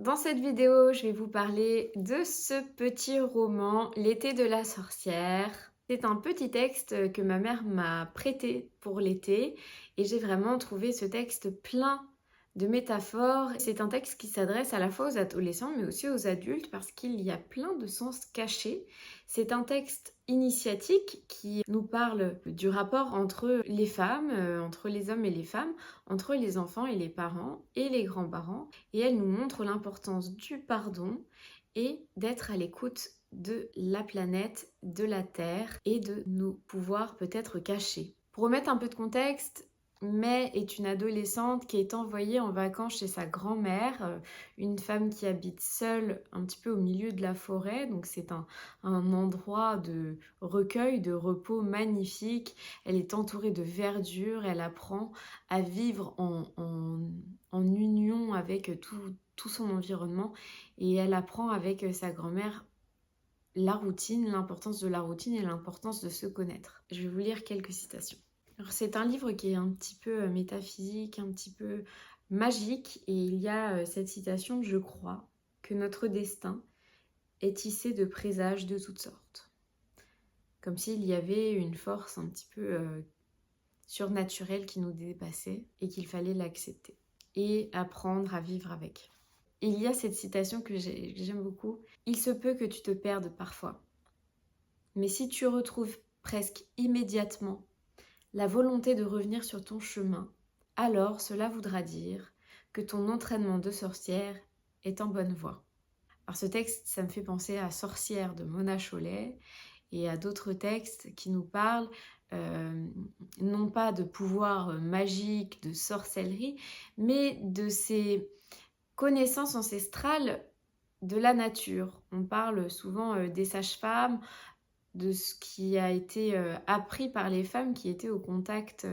Dans cette vidéo, je vais vous parler de ce petit roman, L'été de la sorcière. C'est un petit texte que ma mère m'a prêté pour l'été et j'ai vraiment trouvé ce texte plein de métaphores. C'est un texte qui s'adresse à la fois aux adolescents mais aussi aux adultes parce qu'il y a plein de sens cachés. C'est un texte initiatique qui nous parle du rapport entre les femmes, entre les hommes et les femmes, entre les enfants et les parents et les grands-parents. Et elle nous montre l'importance du pardon et d'être à l'écoute de la planète, de la Terre et de nos pouvoirs peut-être cachés. Pour remettre un peu de contexte, May est une adolescente qui est envoyée en vacances chez sa grand-mère, une femme qui habite seule un petit peu au milieu de la forêt, donc c'est un endroit de recueil, de repos magnifique. Elle est entourée de verdure, elle apprend à vivre en union avec tout son environnement et elle apprend avec sa grand-mère la routine, l'importance de la routine et l'importance de se connaître. Je vais vous lire quelques citations. Alors, c'est un livre qui est un petit peu métaphysique, un petit peu magique et il y a cette citation: je crois que notre destin est tissé de présages de toutes sortes. Comme s'il y avait une force un petit peu surnaturelle qui nous dépassait et qu'il fallait l'accepter et apprendre à vivre avec. Il y a cette citation que j'aime beaucoup: il se peut que tu te perdes parfois, mais si tu retrouves presque immédiatement la volonté de revenir sur ton chemin, alors cela voudra dire que ton entraînement de sorcière est en bonne voie. Alors ce texte, ça me fait penser à Sorcière de Mona Chollet et à d'autres textes qui nous parlent non pas de pouvoir magique, de sorcellerie, mais de ces connaissances ancestrales de la nature. On parle souvent des sages-femmes, de ce qui a été appris par les femmes qui étaient au contact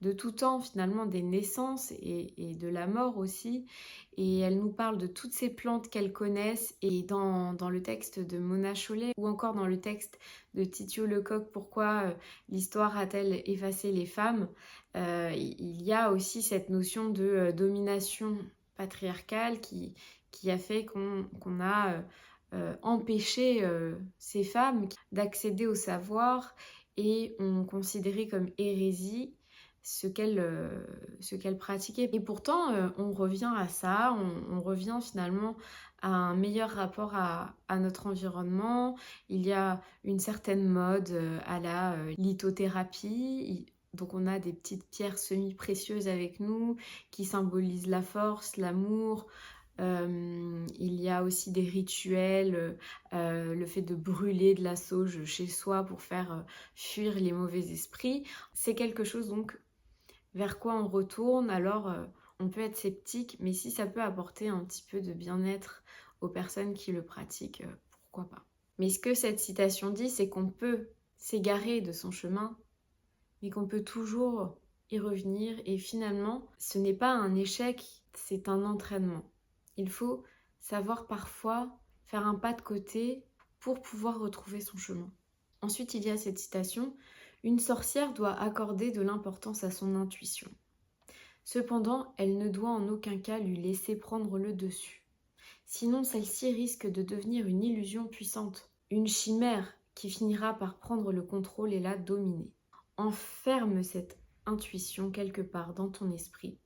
de tout temps finalement des naissances et de la mort aussi. Et elles nous parlent de toutes ces plantes qu'elles connaissent. Et dans le texte de Mona Chollet ou encore dans le texte de Titiou Lecoq, Pourquoi l'histoire a-t-elle effacé les femmes, il y a aussi cette notion de domination patriarcale qui a fait qu'on a empêché ces femmes d'accéder au savoir et ont considéré comme hérésie ce qu'elles pratiquaient. Et pourtant, on revient à ça, on revient finalement à un meilleur rapport à notre environnement. Il y a une certaine mode à la lithothérapie. Donc on a des petites pierres semi-précieuses avec nous qui symbolisent la force, l'amour. Il y a aussi des rituels, le fait de brûler de la sauge chez soi pour faire fuir les mauvais esprits. C'est quelque chose donc vers quoi on retourne. Alors on peut être sceptique, mais si ça peut apporter un petit peu de bien-être aux personnes qui le pratiquent, pourquoi pas. Mais ce que cette citation dit, c'est qu'on peut s'égarer de son chemin, mais qu'on peut toujours y revenir. Et finalement, ce n'est pas un échec, c'est un entraînement. Il faut savoir parfois faire un pas de côté pour pouvoir retrouver son chemin. Ensuite, il y a cette citation: une sorcière doit accorder de l'importance à son intuition. Cependant, elle ne doit en aucun cas lui laisser prendre le dessus. Sinon, celle-ci risque de devenir une illusion puissante, une chimère qui finira par prendre le contrôle et la dominer. Enferme cette intuition quelque part dans ton esprit.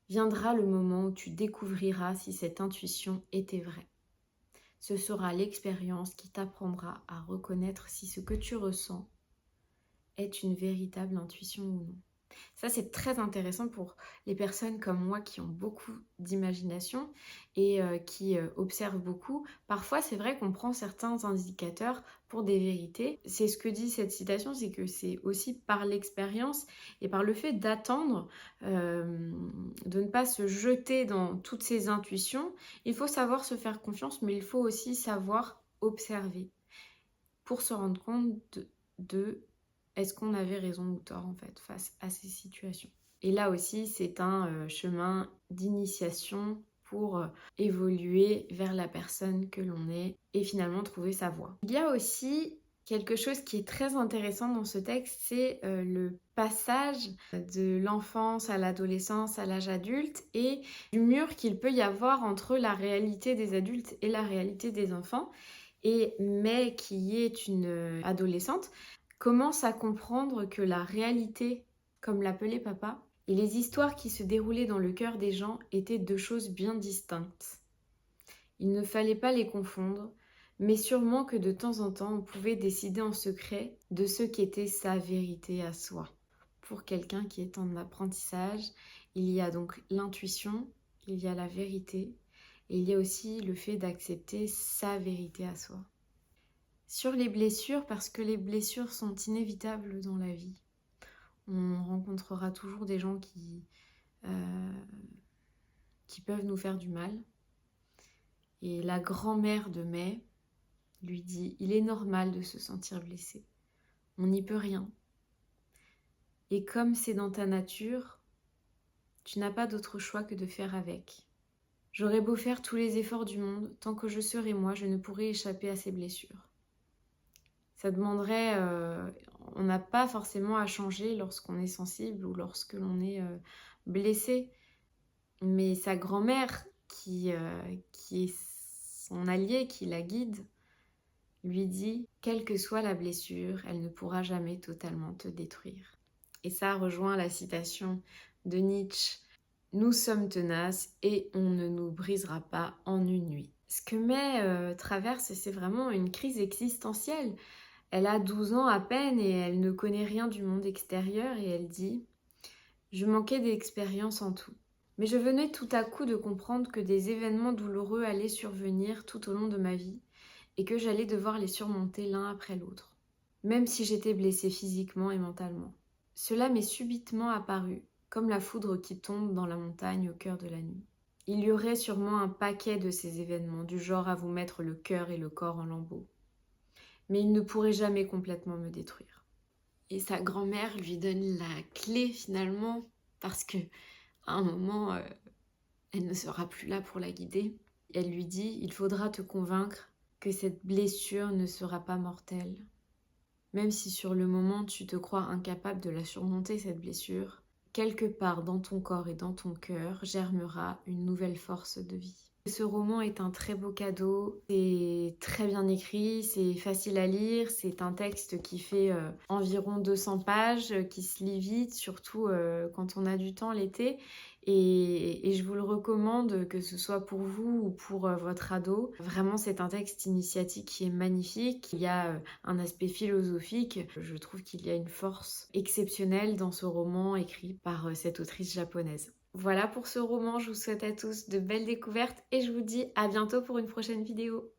Viendra le moment où tu découvriras si cette intuition était vraie. Ce sera l'expérience qui t'apprendra à reconnaître si ce que tu ressens est une véritable intuition ou non. Ça, c'est très intéressant pour les personnes comme moi qui ont beaucoup d'imagination et qui observent beaucoup. Parfois, c'est vrai qu'on prend certains indicateurs pour des vérités. C'est ce que dit cette citation, c'est que c'est aussi par l'expérience et par le fait d'attendre, de ne pas se jeter dans toutes ces intuitions. Il faut savoir se faire confiance, mais il faut aussi savoir observer pour se rendre compte de est-ce qu'on avait raison ou tort en fait face à ces situations. Et là aussi, c'est un chemin d'initiation pour évoluer vers la personne que l'on est et finalement trouver sa voie. Il y a aussi Quelque chose qui est très intéressant dans ce texte, c'est le passage de l'enfance à l'adolescence, à l'âge adulte et du mur qu'il peut y avoir entre la réalité des adultes et la réalité des enfants. Et May, qui est une adolescente, commence à comprendre que la réalité, comme l'appelait papa, et les histoires qui se déroulaient dans le cœur des gens étaient deux choses bien distinctes. Il ne fallait pas les confondre, mais sûrement que de temps en temps, on pouvait décider en secret de ce qu'était sa vérité à soi. Pour quelqu'un qui est en apprentissage, il y a donc l'intuition, il y a la vérité, et il y a aussi le fait d'accepter sa vérité à soi. Sur les blessures, parce que les blessures sont inévitables dans la vie. On rencontrera toujours des gens qui peuvent nous faire du mal. Et la grand-mère de May lui dit « Il est normal de se sentir blessé. On n'y peut rien. Et comme c'est dans ta nature, tu n'as pas d'autre choix que de faire avec. J'aurais beau faire tous les efforts du monde, tant que je serai moi, je ne pourrai échapper à ces blessures. » Ça demanderait... on n'a pas forcément à changer lorsqu'on est sensible ou lorsque l'on est blessé. Mais sa grand-mère, qui est son allié, qui la guide, lui dit « Quelle que soit la blessure, elle ne pourra jamais totalement te détruire. » Et ça rejoint la citation de Nietzsche « Nous sommes tenaces et on ne nous brisera pas en une nuit. » Ce que May traverse, c'est vraiment une crise existentielle. Elle a 12 ans à peine et elle ne connaît rien du monde extérieur et elle dit « Je manquais d'expérience en tout. Mais je venais tout à coup de comprendre que des événements douloureux allaient survenir tout au long de ma vie et que j'allais devoir les surmonter l'un après l'autre, même si j'étais blessée physiquement et mentalement. Cela m'est subitement apparu, comme la foudre qui tombe dans la montagne au cœur de la nuit. Il y aurait sûrement un paquet de ces événements, du genre à vous mettre le cœur et le corps en lambeaux. Mais ils ne pourraient jamais complètement me détruire. » Et sa grand-mère lui donne la clé finalement, parce que à un moment, elle ne sera plus là pour la guider. Elle lui dit « Il faudra te convaincre que cette blessure ne sera pas mortelle. Même si sur le moment tu te crois incapable de la surmonter, cette blessure, quelque part dans ton corps et dans ton cœur germera une nouvelle force de vie. » Ce roman est un très beau cadeau, c'est très bien écrit, c'est facile à lire, c'est un texte qui fait environ 200 pages, qui se lit vite, surtout quand on a du temps l'été. Et je vous le recommande, que ce soit pour vous ou pour votre ado. Vraiment, c'est un texte initiatique qui est magnifique. Il y a un aspect philosophique. Je trouve qu'il y a une force exceptionnelle dans ce roman écrit par cette autrice japonaise. Voilà pour ce roman, je vous souhaite à tous de belles découvertes et je vous dis à bientôt pour une prochaine vidéo.